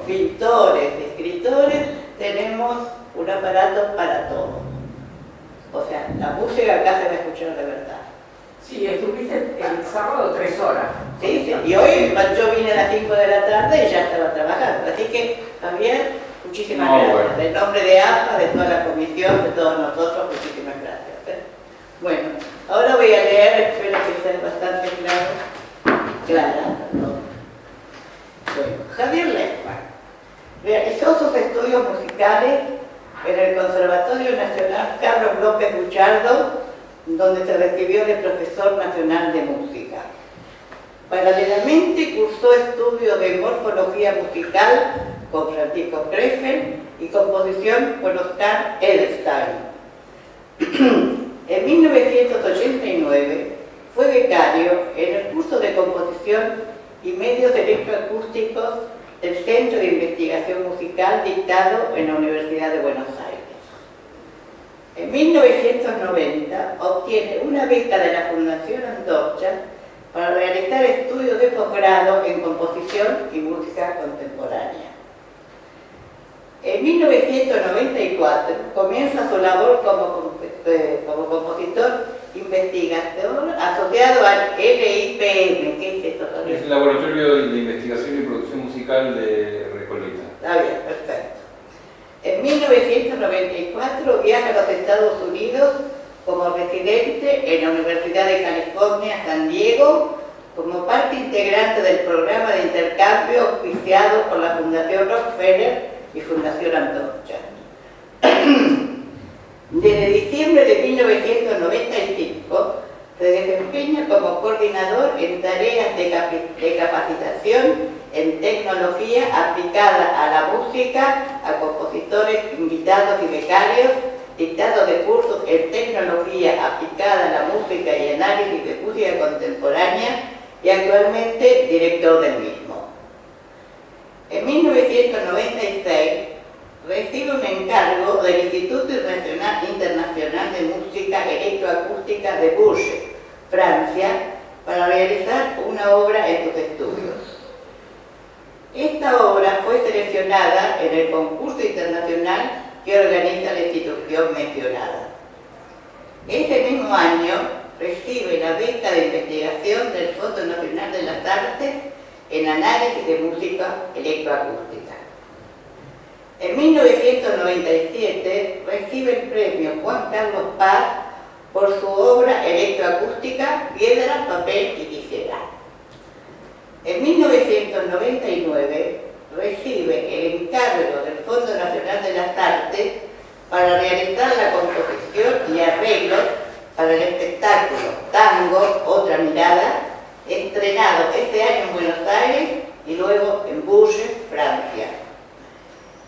pintores, escritores, tenemos un aparato para todo. O sea, la música acá se va a escuchar de verdad. Sí, estuviste el sábado 3 horas. Sí, sí. Y hoy yo vine a las 5 de la tarde y ya estaba trabajando. Así que, Javier, muchísimas gracias. Bueno. En nombre de APA, de toda la comisión, de todos nosotros, muchísimas gracias. Bueno, ahora voy a leer, espero que sea bastante clara. ¿No? Bueno, Javier Lechman realizó sus estudios musicales en el Conservatorio Nacional Carlos López Buchardo, donde se recibió de profesor nacional de música. Paralelamente cursó estudios de morfología musical con Francisco Krefeld y composición con Oscar Edelstein. En 1989 fue becario en el curso de composición y medios electroacústicos del Centro de Investigación Musical dictado en la Universidad de Buenos Aires. En 1990 obtiene una beca de la Fundación Antorcha para realizar estudios de posgrado en composición y música contemporánea. En 1994 comienza su labor como compositor investigador asociado al LIPM. ¿Qué es eso? Es el Laboratorio de Investigación y Producción Musical de Recoleta. Está bien, perfecto. En 1994 viaja a los Estados Unidos como residente en la Universidad de California, San Diego, como parte integrante del programa de intercambio auspiciado por la Fundación Rockefeller y Fundación Antorcha. Desde diciembre de 1995 se desempeña como coordinador en tareas de capacitación en tecnología aplicada a la música, a compositores invitados y becarios, dictado de cursos en tecnología aplicada a la música y análisis de música contemporánea y actualmente director del mismo. En 1996 recibe un encargo del Instituto Internacional de Música Electroacústica de Bourges, Francia, para realizar una obra en sus estudios. Esta obra fue seleccionada en el concurso internacional que organiza la institución mencionada. Ese mismo año recibe la beca de investigación del Fondo Nacional de las Artes en análisis de música electroacústica. En 1997 recibe el premio Juan Carlos Paz por su obra electroacústica Piedra, Papel y Tijera. En 1999 recibe el encargo del Fondo Nacional de las Artes para realizar la composición y arreglos para el espectáculo Tango, Otra Mirada, estrenado ese año en Buenos Aires y luego en Bourges, Francia.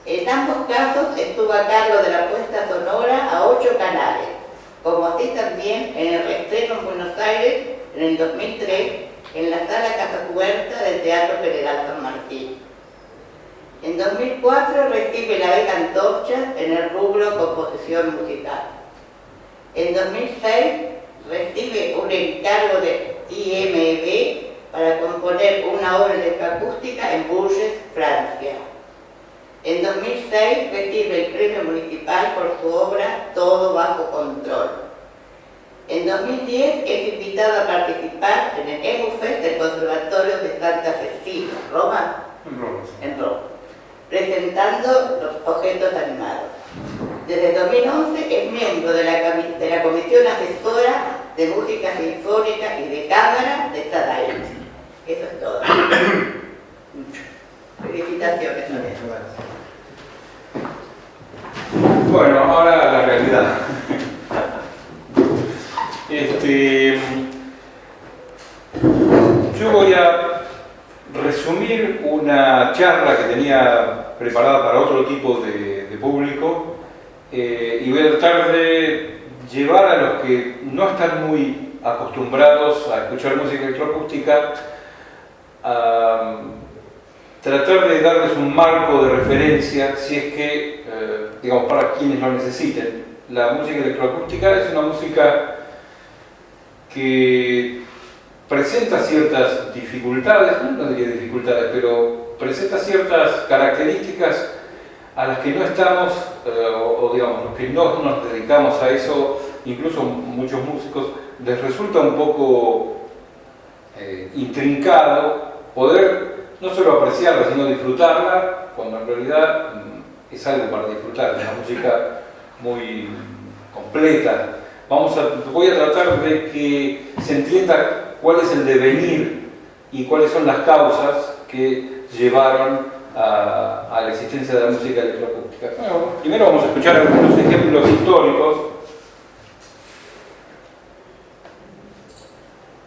En ambos casos estuvo a cargo de la puesta sonora a 8 canales, como así también en el reestreno en Buenos Aires en el 2003 en la Sala Casa Puerta del Teatro General San Martín. En 2004 recibe la beca Antorcha en el rubro composición musical. En 2006 recibe un encargo de IMB para componer una obra electroacústica en Bourges, Francia. En 2006 recibe el premio municipal por su obra Todo bajo control. En 2010 es invitado a participar en el EMUFEST del Conservatorio de Santa Cecilia, ¿Roma? En Roma, presentando los objetos animados. Desde 2011 es miembro de la Comisión Asesora de Música Sinfónica y de Cámara de SADAIN. Eso es todo. Felicitaciones. Bueno, ahora la realidad. Yo voy a resumir una charla que tenía preparada para otro tipo de público y voy a tratar de llevar a los que no están muy acostumbrados a escuchar música electroacústica a tratar de darles un marco de referencia, si es que, digamos, para quienes lo necesiten. La música electroacústica es una música que presenta ciertas dificultades, no diría dificultades, pero presenta ciertas características a las que no estamos, o digamos, los que no nos dedicamos a eso, incluso muchos músicos, les resulta un poco intrincado poder no solo apreciarla, sino disfrutarla, cuando en realidad es algo para disfrutar, es una música muy completa. Voy a tratar de que se entienda cuál es el devenir y cuáles son las causas que llevaron a la existencia de la música electroacústica. Bueno, primero vamos a escuchar algunos ejemplos históricos,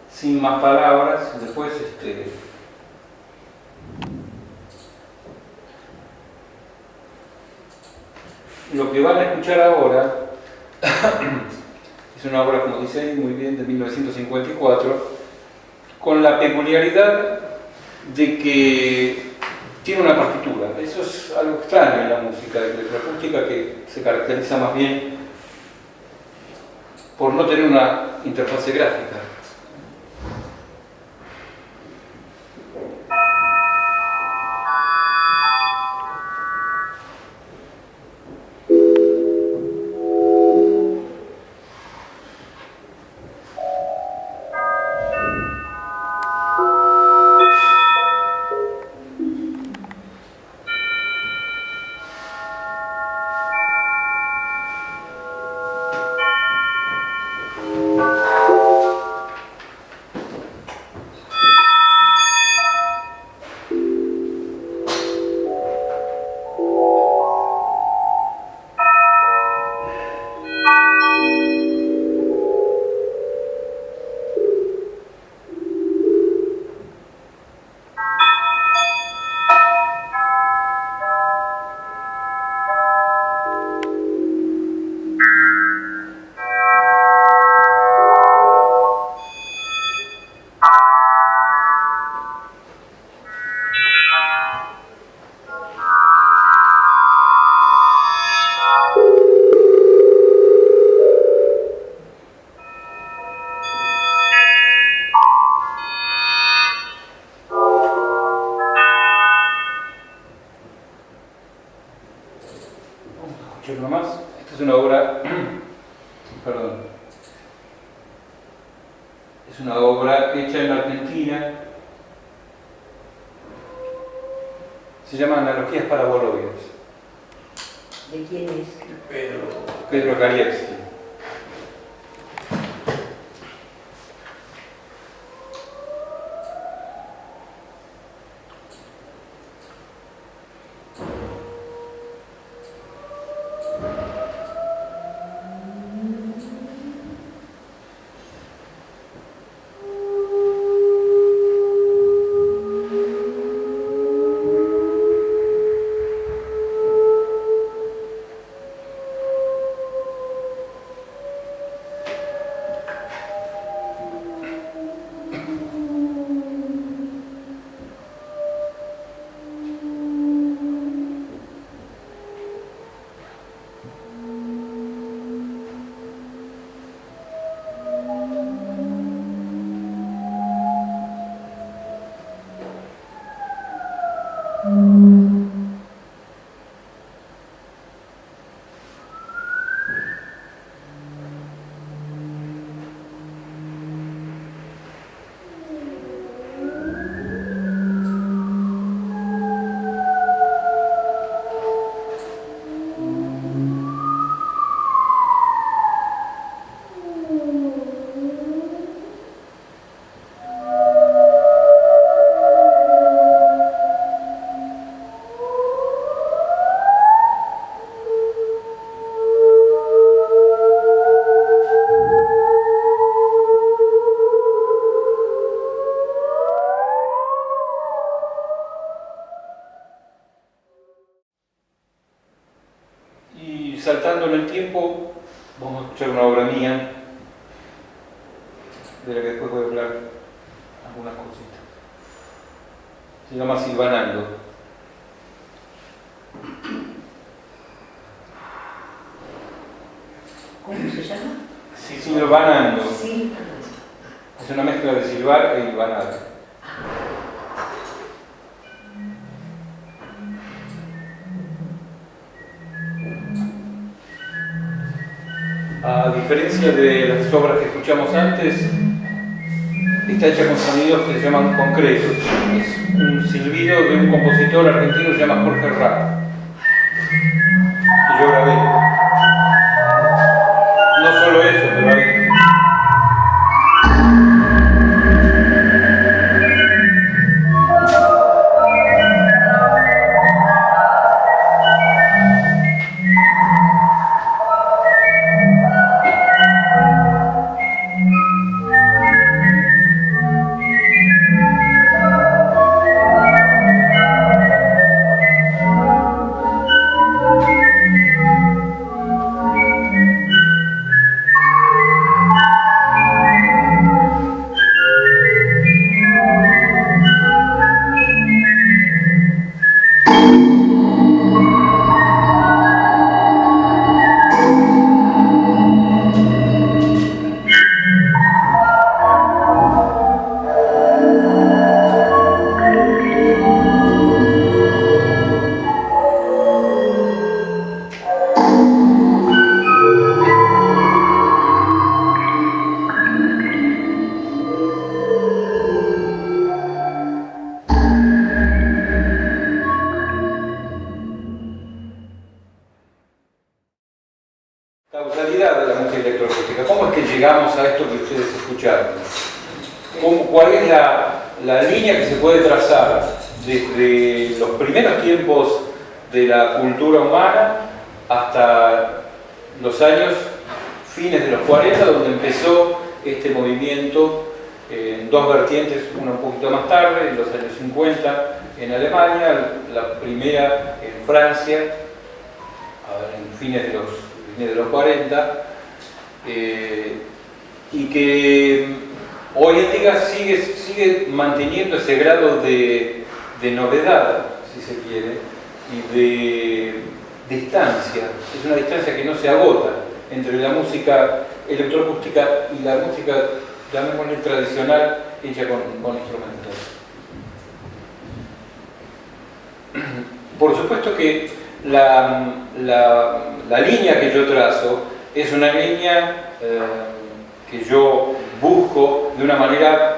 sin más palabras. Después lo que van a escuchar ahora es una obra, como dice ahí muy bien, de 1954, con la peculiaridad de que tiene una partitura. Eso es algo extraño en la música electroacústica, que se caracteriza más bien por no tener una interfase gráfica. Nomás. Esta es una obra, perdón, es una obra hecha en Argentina, se llama Analogías Paraboloides. ¿De quién es? Pedro Cariexti. Saltando en el tiempo, vamos a escuchar una obra mía, de la que después voy a hablar algunas cositas. Se llama Silvanando. ¿Cómo se llama? Silvanando. Silvanando. Es una mezcla de silbar e hilvanar. A diferencia de las obras que escuchamos antes, está hecha con sonidos que se llaman concretos. Es un silbido de un compositor argentino que se llama Jorge Rack, que yo grabé. No solo eso, pero hay... Causalidad de la música electroacústica. ¿Cómo es que llegamos a esto que ustedes escucharon? ¿Cuál es la línea que se puede trazar desde los primeros tiempos de la cultura humana hasta los años fines de los 40, donde empezó este movimiento en dos vertientes, una un poquito más tarde, en los años 50 en Alemania, la primera en Francia, en fines de los 40, y que hoy en día sigue manteniendo ese grado de novedad, si se quiere, y de distancia. Es una distancia que no se agota entre la música electroacústica y la música, llamémosle tradicional, hecha con instrumentos. Por supuesto que la línea que yo trazo es una línea que yo busco de una manera,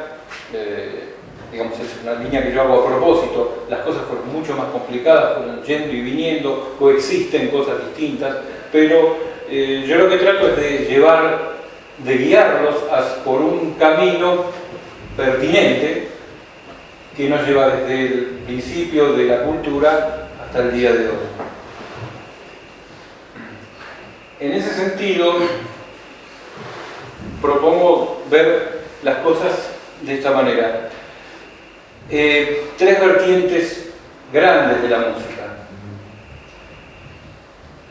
digamos, es una línea que yo hago a propósito. Las cosas fueron mucho más complicadas, fueron yendo y viniendo, coexisten cosas distintas, pero yo lo que trato es de guiarlos por un camino pertinente que nos lleva desde el principio de la cultura hasta el día de hoy. En ese sentido, propongo ver las cosas de esta manera. Tres vertientes grandes de la música.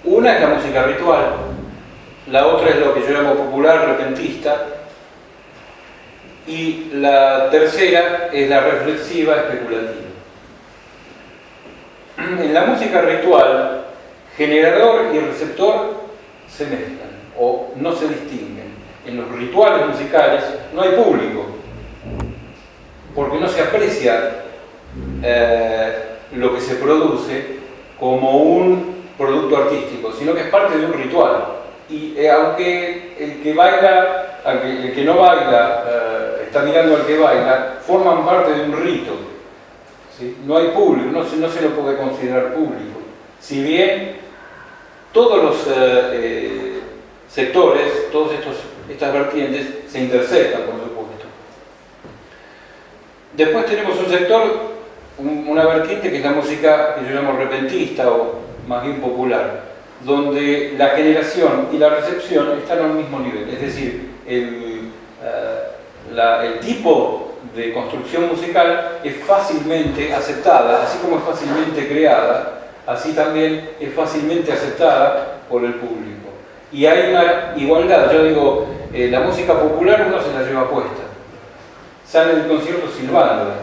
Una es la música ritual, la otra es lo que yo llamo popular, repentista, y la tercera es la reflexiva, especulativa. En la música ritual, generador y receptor se mezclan o no se distinguen. En los rituales musicales no hay público, porque no se aprecia lo que se produce como un producto artístico, sino que es parte de un ritual. Y aunque el que baila, aunque el que no baila está mirando al que baila, forman parte de un rito. ¿Sí? No hay público, no se lo puede considerar público. Si bien todos los sectores, todas estas vertientes se intersecan, por supuesto. Después tenemos un sector, una vertiente que es la música que yo llamo repentista o más bien popular, donde la generación y la recepción están al mismo nivel. Es decir, el tipo de construcción musical es fácilmente aceptada, así como es fácilmente creada, así también es fácilmente aceptada por el público. Y hay una igualdad. Yo digo, la música popular uno se la lleva puesta. Sale del concierto silbándola.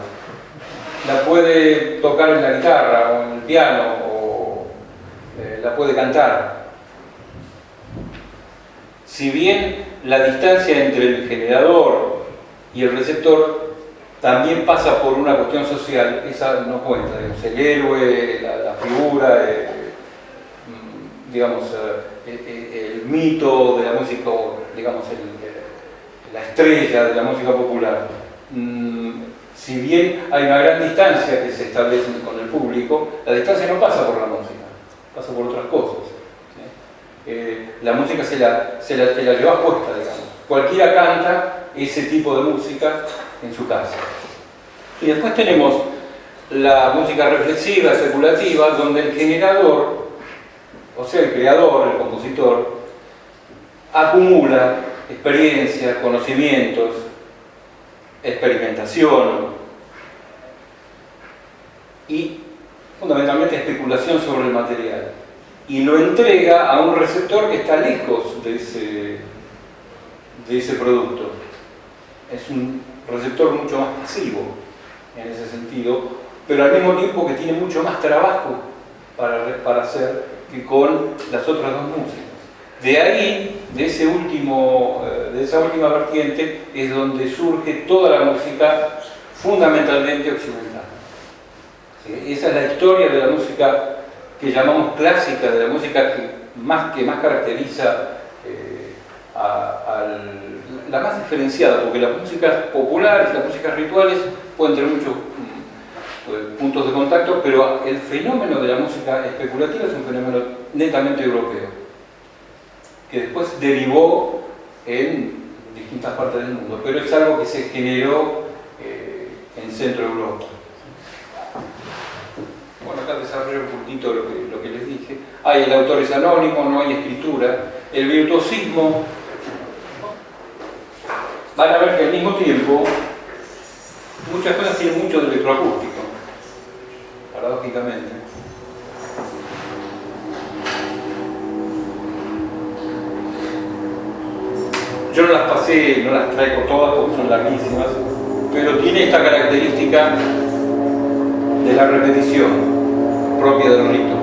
La puede tocar en la guitarra o en el piano o la puede cantar. Si bien la distancia entre el generador y el receptor también pasa por una cuestión social, esa no cuenta, digamos, el héroe, la figura, digamos, el mito de la música, digamos, la estrella de la música popular. Si bien hay una gran distancia que se establece con el público, la distancia no pasa por la música, pasa por otras cosas. La música te la llevas puesta, digamos. Cualquiera canta ese tipo de música en su casa. Y después tenemos la música reflexiva, especulativa, donde el generador, o sea, el creador, el compositor, acumula experiencia, conocimientos, experimentación y fundamentalmente especulación sobre el material, y lo entrega a un receptor que está lejos de ese producto. Es un receptor mucho más pasivo en ese sentido, pero al mismo tiempo que tiene mucho más trabajo para hacer que con las otras dos músicas. De ahí, de esa última vertiente, es donde surge toda la música fundamentalmente occidental. ¿Sí? Esa es la historia de la música que llamamos clásica, de la música que más caracteriza la más diferenciada, porque las músicas populares, las músicas rituales pueden tener muchos puntos de contacto, pero el fenómeno de la música especulativa es un fenómeno netamente europeo, que después derivó en distintas partes del mundo, pero es algo que se generó en Centro Europa. Bueno, acá desarrollo un poquito lo que les dije. El autor es anónimo, no hay escritura. El virtuosismo, van a ver que al mismo tiempo muchas cosas tienen mucho de electroacústico, paradójicamente. Yo no las pasé, no las traigo todas porque son larguísimas, pero tiene esta característica de la repetición propia del rito.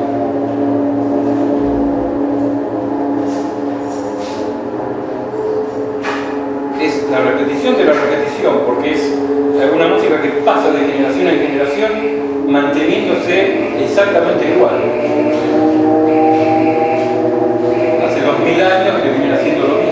Es la repetición de la repetición, porque es una música que pasa de generación en generación manteniéndose exactamente igual. Hace 2000 años que vienen haciendo lo mismo.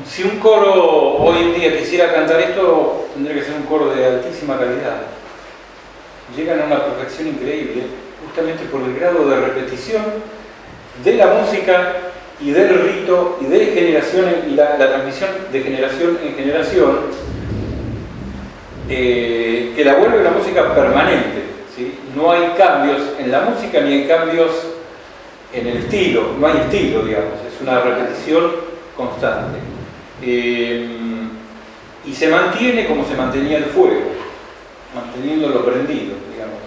Si un coro hoy en día quisiera cantar esto, tendría que ser un coro de altísima calidad. Llegan a una perfección increíble, justamente por el grado de repetición de la música y del rito y de generación y la transmisión de generación en generación, que la vuelve una música permanente, ¿sí? No hay cambios en la música ni hay cambios en el estilo, no hay estilo, digamos, es una repetición constante. Y se mantiene como se mantenía el fuego, manteniéndolo prendido, digamos.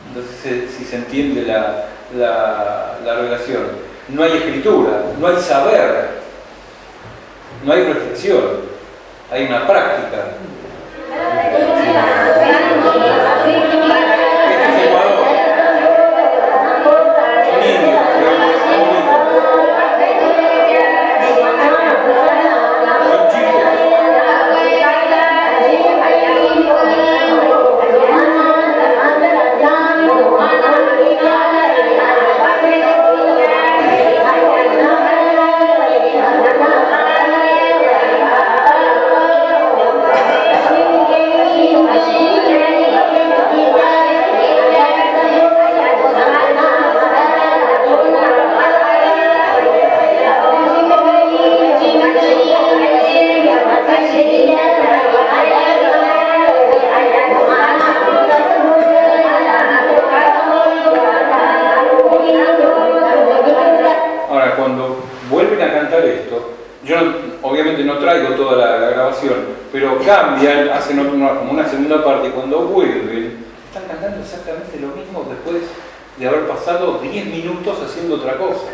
Entonces si se entiende la relación. No hay escritura, no hay saber, no hay reflexión, hay una práctica. traigo toda la grabación, pero cambian, hacen como una segunda parte, y cuando vuelven, están cantando exactamente lo mismo después de haber pasado 10 minutos haciendo otra cosa.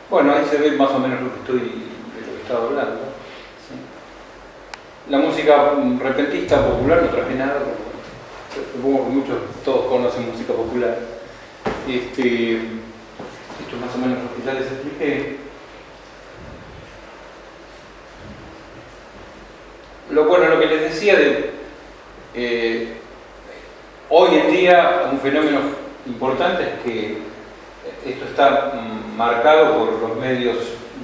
Bueno, ahí se ve más o menos de lo que estaba hablando. ¿Sí? La música repentista popular no traje nada, supongo que todos conocen música popular. Esto más o menos lo que ya les expliqué. Lo que les decía hoy en día un fenómeno importante es que esto está marcado por los medios,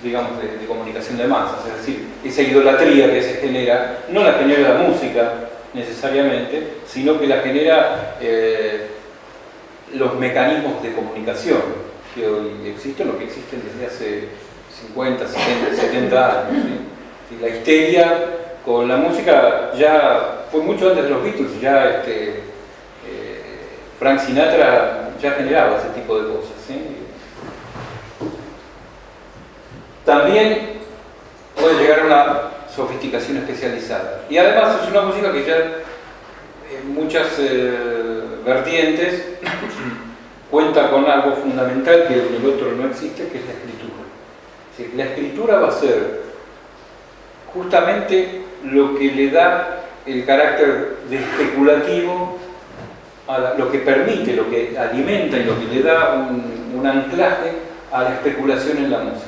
digamos, de comunicación de masas, es decir, esa idolatría que se genera, no la genera la música necesariamente, sino que la genera los mecanismos de comunicación que hoy existen, o que existen desde hace 50, 70 años. ¿Sí? La histeria con la música ya fue mucho antes de los Beatles, ya Frank Sinatra ya generaba ese tipo de cosas. ¿Sí? También puede llegar a una sofisticación especializada. Y además es una música que ya en muchas vertientes cuenta con algo fundamental que en el otro no existe, que es la escritura. Es decir, la escritura va a ser justamente lo que le da el carácter de especulativo, lo que permite, lo que alimenta y lo que le da un anclaje a la especulación en la música.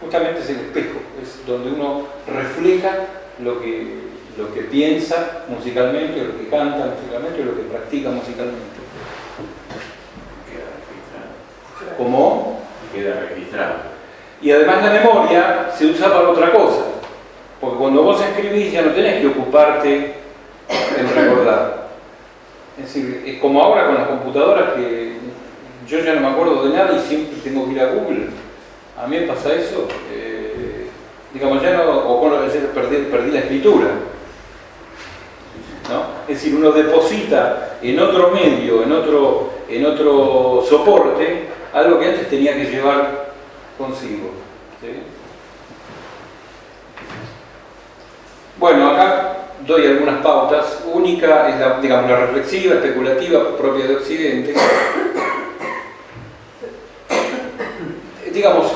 Justamente es el espejo, es donde uno refleja lo que piensa musicalmente, o lo que canta musicalmente, o lo que practica musicalmente. ¿Cómo? Queda registrado. Y además la memoria se usa para otra cosa, porque cuando vos escribís ya no tenés que ocuparte en recordar. Es decir, es como ahora con las computadoras, que yo ya no me acuerdo de nada y siempre tengo que ir a Google. A mí me pasa eso, digamos, ya no, o con perdí la escritura, ¿no? Es decir, uno deposita en otro medio, en otro soporte, algo que antes tenía que llevar consigo. ¿Sí? Bueno, acá doy algunas pautas. Única es la reflexiva, especulativa, propia de Occidente. Digamos,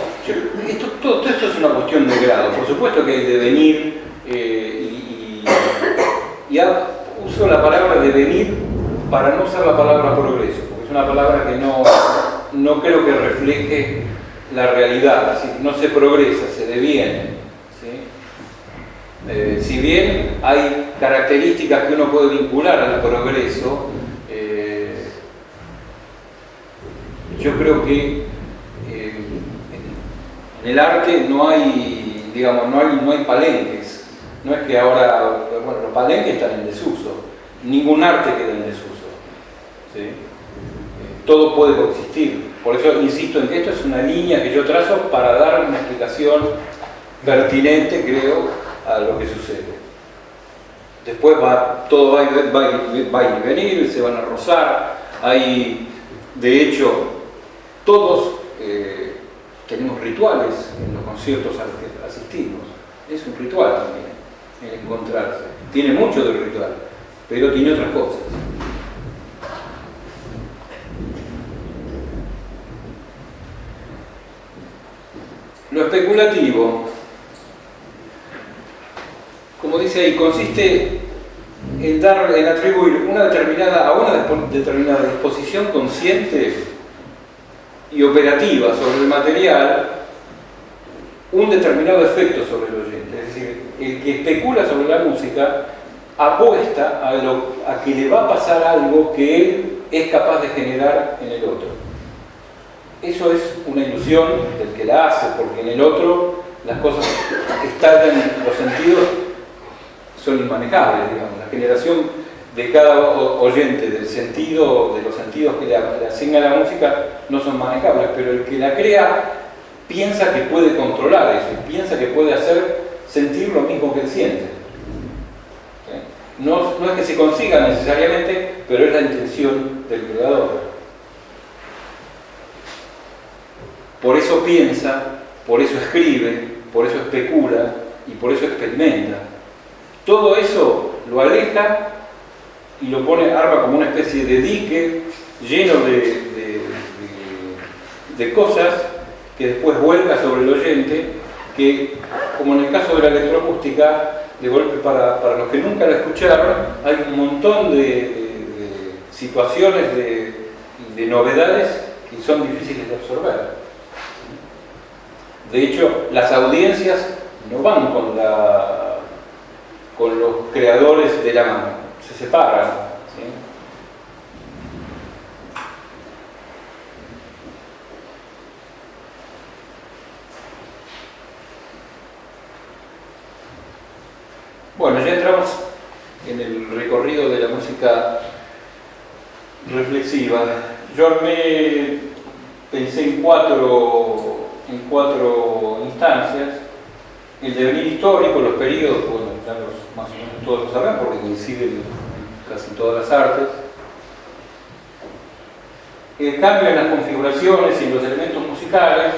todo esto es una cuestión de grado. Por supuesto que hay devenir, uso la palabra devenir para no usar la palabra progreso, porque es una palabra que no creo que refleje la realidad. Es decir, no se progresa, se deviene. ¿Sí? Si bien hay características que uno puede vincular al progreso, yo creo que en el arte no hay, digamos, no hay palenques. No es que ahora, bueno, los palenques están en desuso. Ningún arte queda en desuso. ¿Sí? Todo puede coexistir. Por eso insisto en que esto es una línea que yo trazo para dar una explicación pertinente, creo, a lo que sucede. Después todo va y venir, se van a rozar. Hay, de hecho, todos tenemos rituales en los conciertos a los que asistimos. Es un ritual también, el encontrarse. Tiene mucho del ritual, pero tiene otras cosas. Lo especulativo, como dice ahí, consiste en atribuir a una determinada disposición consciente y operativa sobre el material un determinado efecto sobre el oyente. Es decir, el que especula sobre la música apuesta a que le va a pasar algo que él es capaz de generar en el otro. Eso es una ilusión del que la hace, porque en el otro las cosas estallan, los sentidos son inmanejables, digamos. La generación de cada oyente de los sentidos que le asigna la música no son manejables, pero el que la crea piensa que puede controlar eso, y piensa que puede hacer sentir lo mismo que él siente. No es que se consiga necesariamente, pero es la intención del creador. Por eso piensa, por eso escribe, por eso especula y por eso experimenta. Todo eso lo aleja y lo pone, arma como una especie de dique lleno de cosas que después vuelca sobre el oyente, que, como en el caso de la electroacústica, de golpe para los que nunca la escucharon, hay un montón de situaciones, de novedades que son difíciles de absorber. De hecho, las audiencias no van con los creadores de la mano, se separan, ¿sí? Bueno, ya entramos en el recorrido de la música reflexiva. Yo pensé en cuatro instancias: el devenir histórico, los periodos, bueno, ya más o menos todos lo saben porque coinciden en casi todas las artes, el cambio en las configuraciones y en los elementos musicales,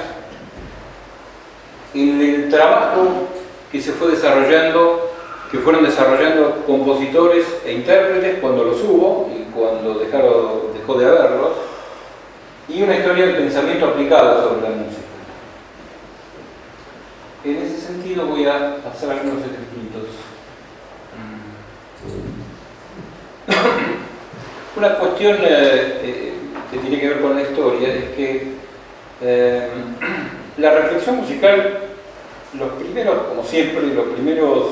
el trabajo que se fue desarrollando, que fueron desarrollando compositores e intérpretes cuando los hubo y cuando dejó de haberlos, y una historia del pensamiento aplicado sobre la música. En ese sentido voy a pasar algunos ejemplitos. Una cuestión que tiene que ver con la historia es que la reflexión musical, los primeros, como siempre, los primeros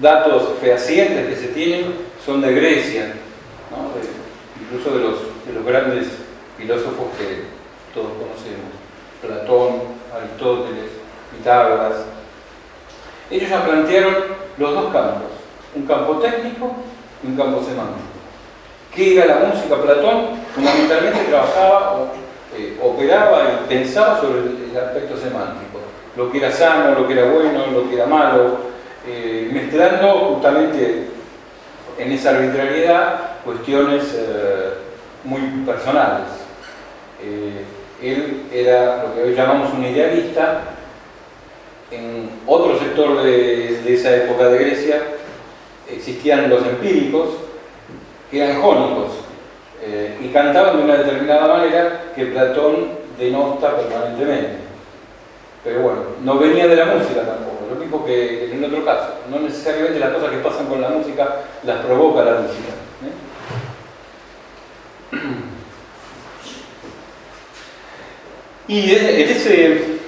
datos fehacientes que se tienen son de Grecia, ¿no? Incluso de los grandes filósofos que todos conocemos: Platón, Aristóteles, Pitágoras. Ellos ya plantearon los dos campos, un campo técnico y un campo semántico. ¿Qué era la música? Platón fundamentalmente trabajaba, operaba y pensaba sobre el aspecto semántico, lo que era sano, lo que era bueno, lo que era malo, mezclando justamente en esa arbitrariedad cuestiones muy personales. Él era lo que hoy llamamos un idealista. En otro sector de esa época de Grecia existían los empíricos, que eran jónicos, y cantaban de una determinada manera que Platón denota permanentemente. Pero bueno, no venía de la música tampoco, lo mismo que en otro caso. No necesariamente las cosas que pasan con la música las provoca la música, Y en ese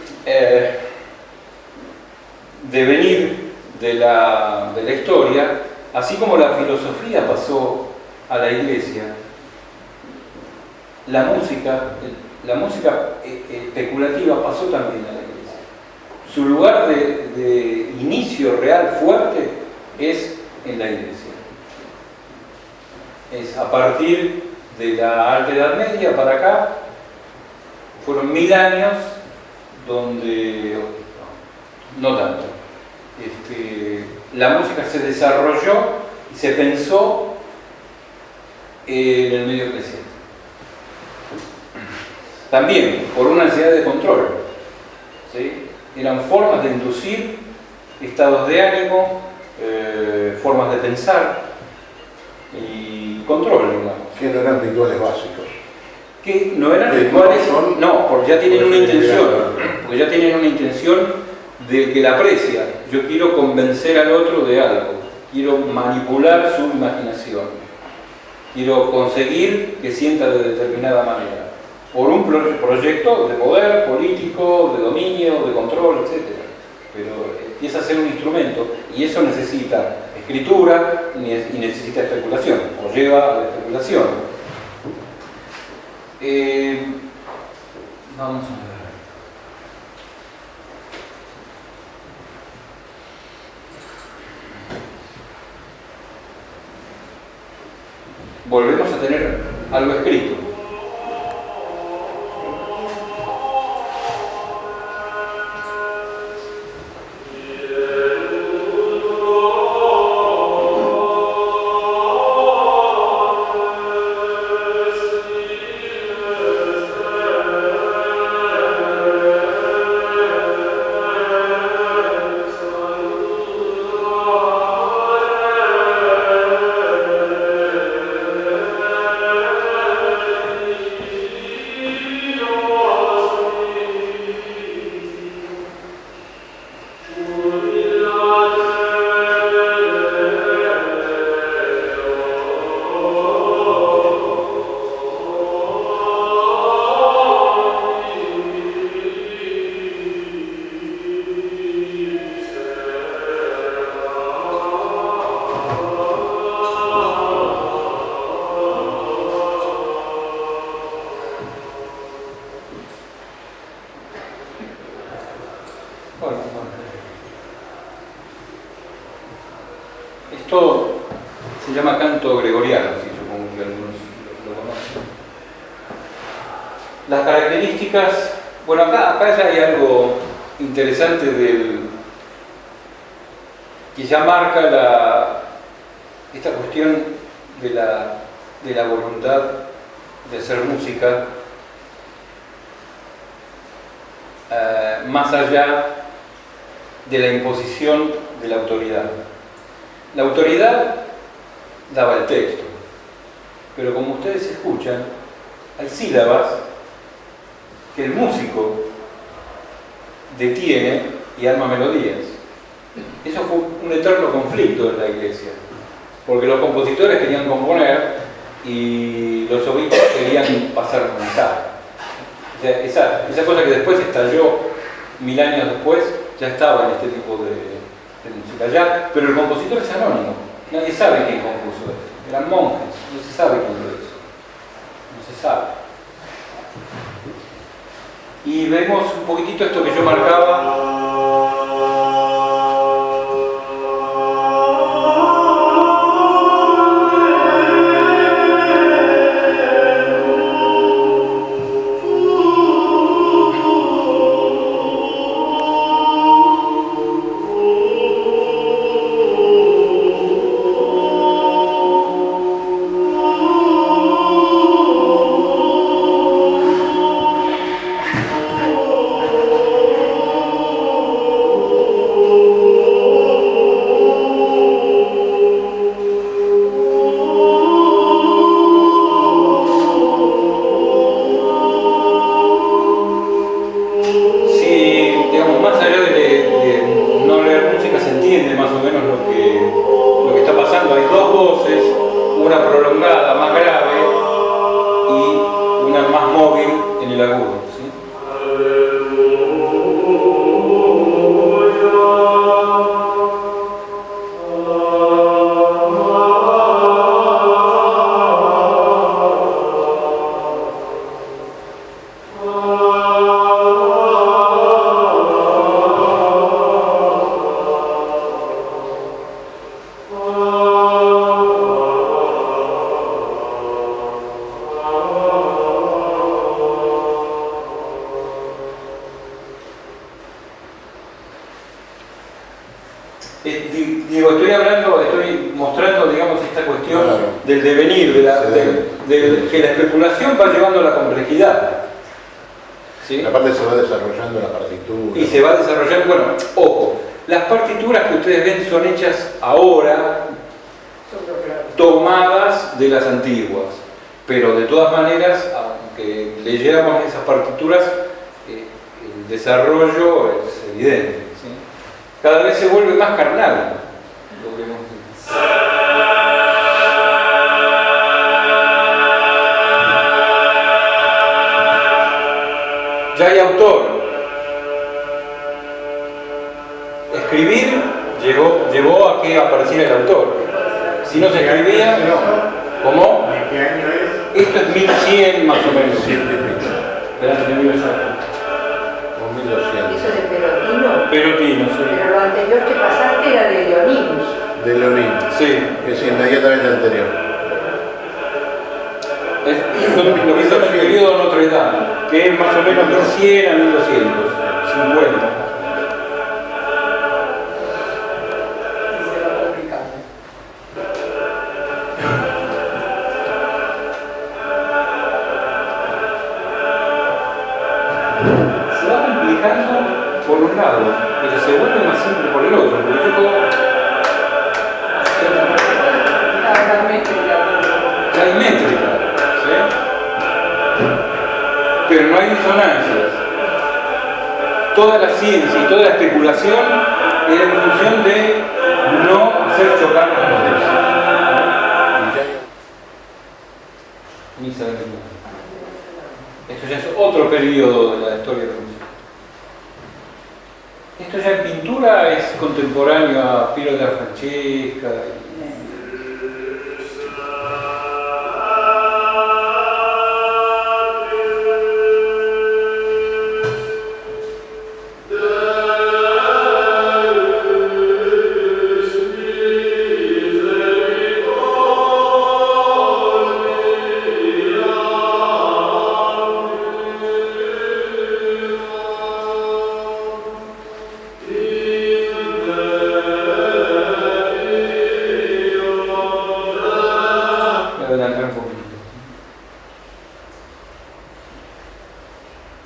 devenir de la historia, así como la filosofía pasó a la iglesia, la música especulativa pasó también a la iglesia. Su lugar de inicio real fuerte es en la iglesia. Es a partir de la Alta Edad Media para acá, fueron 1000 años donde, no tanto, la música se desarrolló y se pensó en el medio eclesiástico. También por una ansiedad de control, ¿sí? Eran formas de inducir estados de ánimo, formas de pensar y control, digamos. Que no eran rituales básicos. Que no eran rituales, no, porque ya tienen una intención, porque ya tienen una intención del que la aprecia. Yo quiero convencer al otro de algo, quiero manipular su imaginación, quiero conseguir que sienta de determinada manera, por un proyecto de poder político, de dominio, de control, etc. Pero empieza a ser un instrumento y eso necesita escritura y necesita especulación, o lleva a la especulación. Vamos a ver. Volvemos a tener algo escrito. se llama canto gregoriano, sí, supongo que algunos lo conocen. Las características, bueno, acá ya hay algo interesante que ya marca esta cuestión de la voluntad de hacer música más allá de la imposición de la autoridad. La autoridad daba el texto, pero como ustedes escuchan, hay sílabas que el músico detiene y arma melodías. Eso fue un eterno conflicto en la iglesia, porque los compositores querían componer y los obispos querían pasar mensaje. O sea, esa cosa que después estalló 1000 años después, ya estaba en este tipo de música ya, pero el compositor es anónimo, nadie sabe quién compuso esto. Eran monjes, no se sabe quién lo hizo, no se sabe. Y vemos un poquitito esto que yo marcaba. Estoy mostrando, digamos, esta cuestión del devenir, que la especulación va llevando a la complejidad. ¿Sí? Aparte se va desarrollando la partitura. Y se va desarrollando, bueno, ojo, las partituras que ustedes ven son hechas ahora, tomadas de las antiguas, pero de todas maneras, aunque leyéramos esas partituras, el desarrollo es evidente. ¿Sí? Cada vez se vuelve más carnal lo que hemos visto. Ya hay autor. Escribir llevó a que apareciera el autor. Si no se escribía, ¿cómo? ¿Qué año es? Esto es 1100 más o menos. Esperando que vive o 1200. ¿Eso de Perotino? Perotino, sí. Pero lo anterior que pasaste era de Leonidas. De Leonín. Sí. Que es inmediatamente anterior. Es lo que son el periodo de Notre Dame, que es más o menos 1100 a 1250. Se va complicando por un lado, pero se vuelve más simple por el otro, porque yo puedo... Ya hay métrica, ¿sí? Pero no hay disonancias. Toda la ciencia y toda la especulación era en función de no hacer chocar las noticias. Misa de Jesús. Esto ya es otro periodo de la historia de la música. Esto ya en pintura es contemporáneo a Piero della Francesca.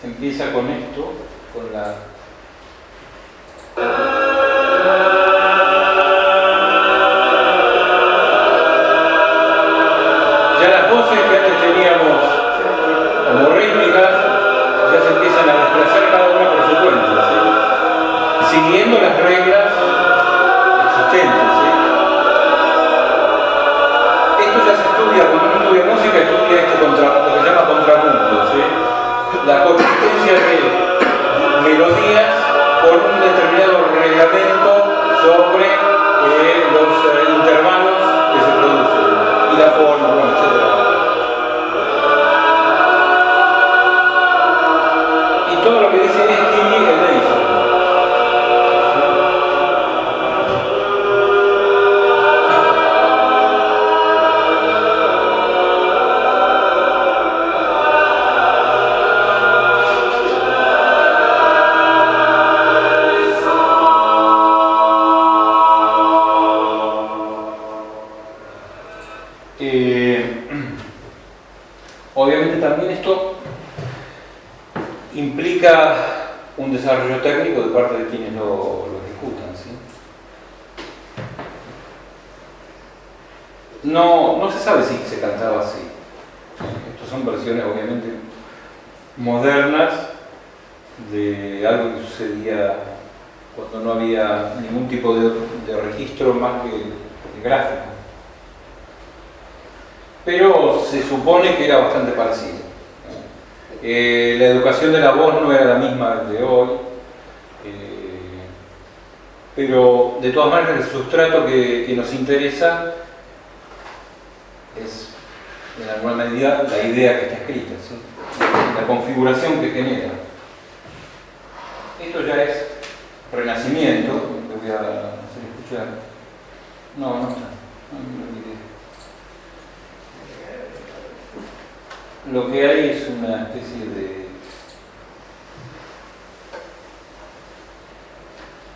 empieza con esto, con la... Ya las voces que antes teníamos como rítmicas ya se empiezan a desplazar cada una por su cuenta, ¿sí? Siguiendo las reglas existentes, ¿sí? Esto ya se estudia, cuando uno estudia música, estudia lo que se llama contrapunto, ¿sí? La consistencia de melodías con un determinado reglamento sobre los intervalos que se producen y la forma, bueno, etc. Y todo lo que dice Esquini es de eso. Obviamente también esto implica un desarrollo técnico de parte de quienes lo ejecutan, ¿sí? No se sabe si se cantaba así. Estas son versiones obviamente modernas de algo que sucedía cuando no había ningún tipo de registro más que de gráfico. Pero se supone que era bastante parecido. La educación de la voz no era la misma de hoy, pero de todas maneras el sustrato que nos interesa es en alguna medida la idea que está escrita, ¿sí? La configuración que genera. Esto ya es Renacimiento, le voy a hacer escuchar. No está. No me olvidé. Lo que hay es una especie de...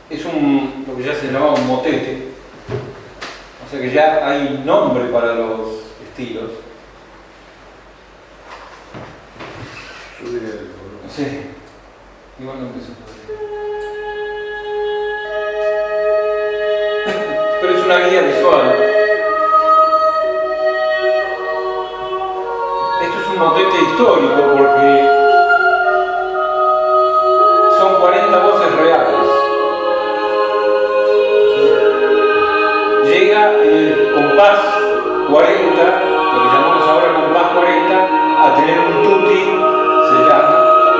es lo que ya se llamaba un motete, o sea que ya hay nombre para los estilos. Subir el volumen. Sí, igual no empezó. Pero es una guía visual. Motete histórico porque son 40 voces reales. Llega el compás 40, lo que llamamos ahora compás 40, a tener un tutti, se llama,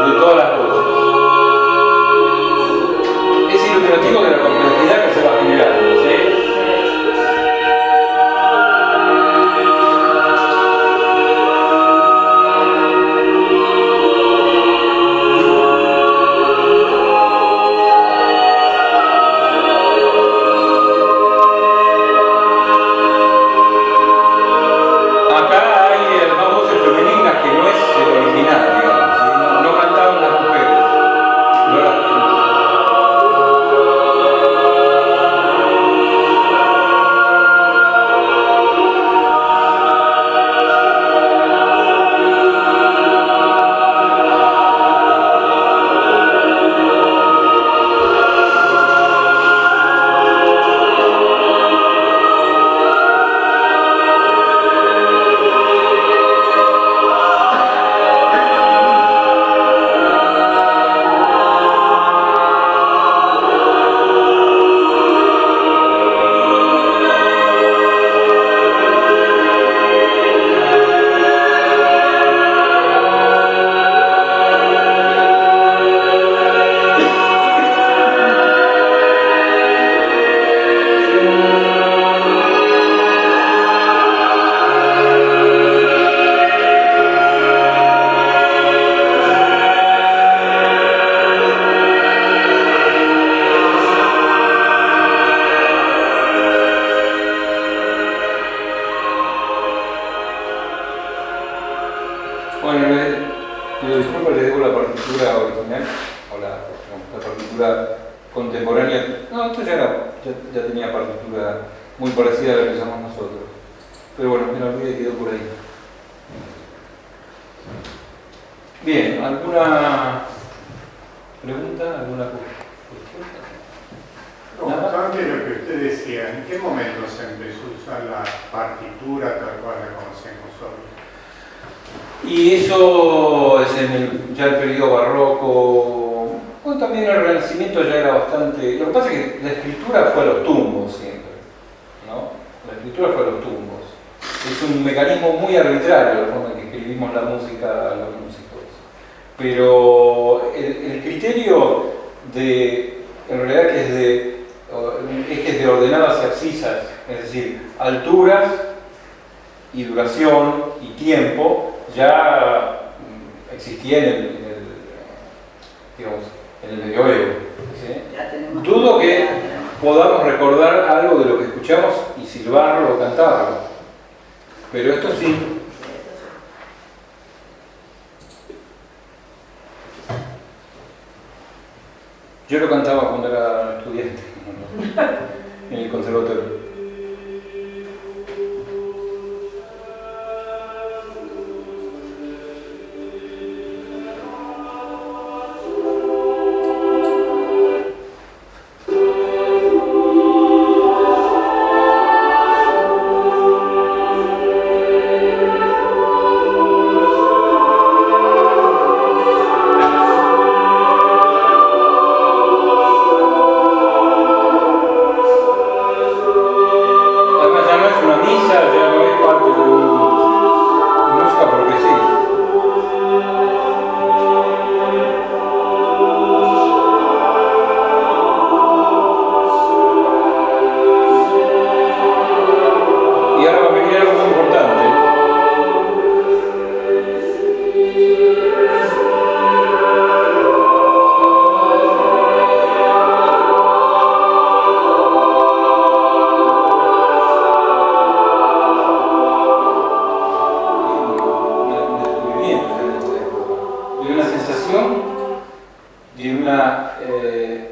de todas las voces. Es ilustrativo de la complejidad que se va generando, ¿sí? contemporánea. No, esto ya tenía partitura muy parecida a la que usamos nosotros. Pero bueno, me olvidé, quedó por ahí. Bien, ¿alguna pregunta? ¿Alguna cuestión? No, solamente lo que usted decía, ¿en qué momento se empezó a usar la partitura tal cual la conocemos hoy? Y eso es en ya el periodo barroco, bueno, también el Renacimiento ya era bastante... Lo que pasa es que la escritura fue a los tumbos siempre, ¿no? La escritura fue a los tumbos. Es un mecanismo muy arbitrario la forma en que escribimos la música a los músicos. Pero el criterio de, en realidad que es de ejes de ordenadas y abscisas, es decir, alturas y duración y tiempo, ya existía digamos, en el medioevo. ¿Sí? Ya tenemos Dudo que podamos recordar algo de lo que escuchamos y silbarlo o cantarlo, pero esto sí. Yo lo cantaba cuando era estudiante en el conservatorio.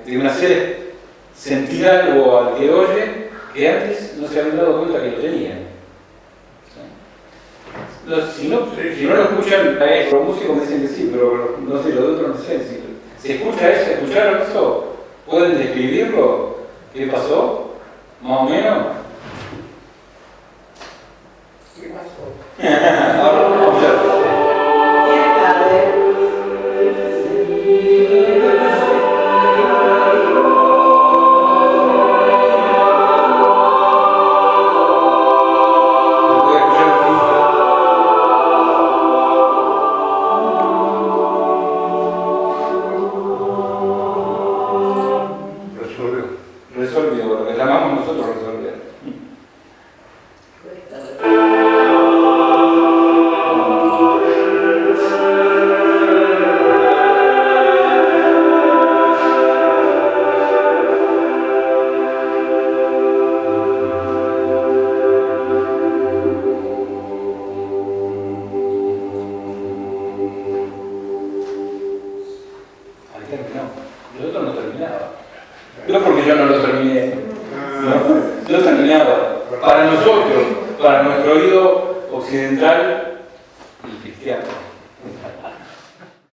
De una ser sentir algo al que oye que antes no se habían dado cuenta que lo tenían. Si no lo escuchan, los músicos me dicen que sí, pero no sé, los otros no sé. Si escucharon eso, ¿pueden describirlo? ¿Qué pasó? ¿Más o menos? ¿Qué pasó? Ahora vamos a escuchar. Resolvió, reclamamos nosotros resolver. Ahí terminó. El otro no terminaba. No porque yo no lo terminé. No terminaba. Para nosotros, para nuestro oído occidental y cristiano.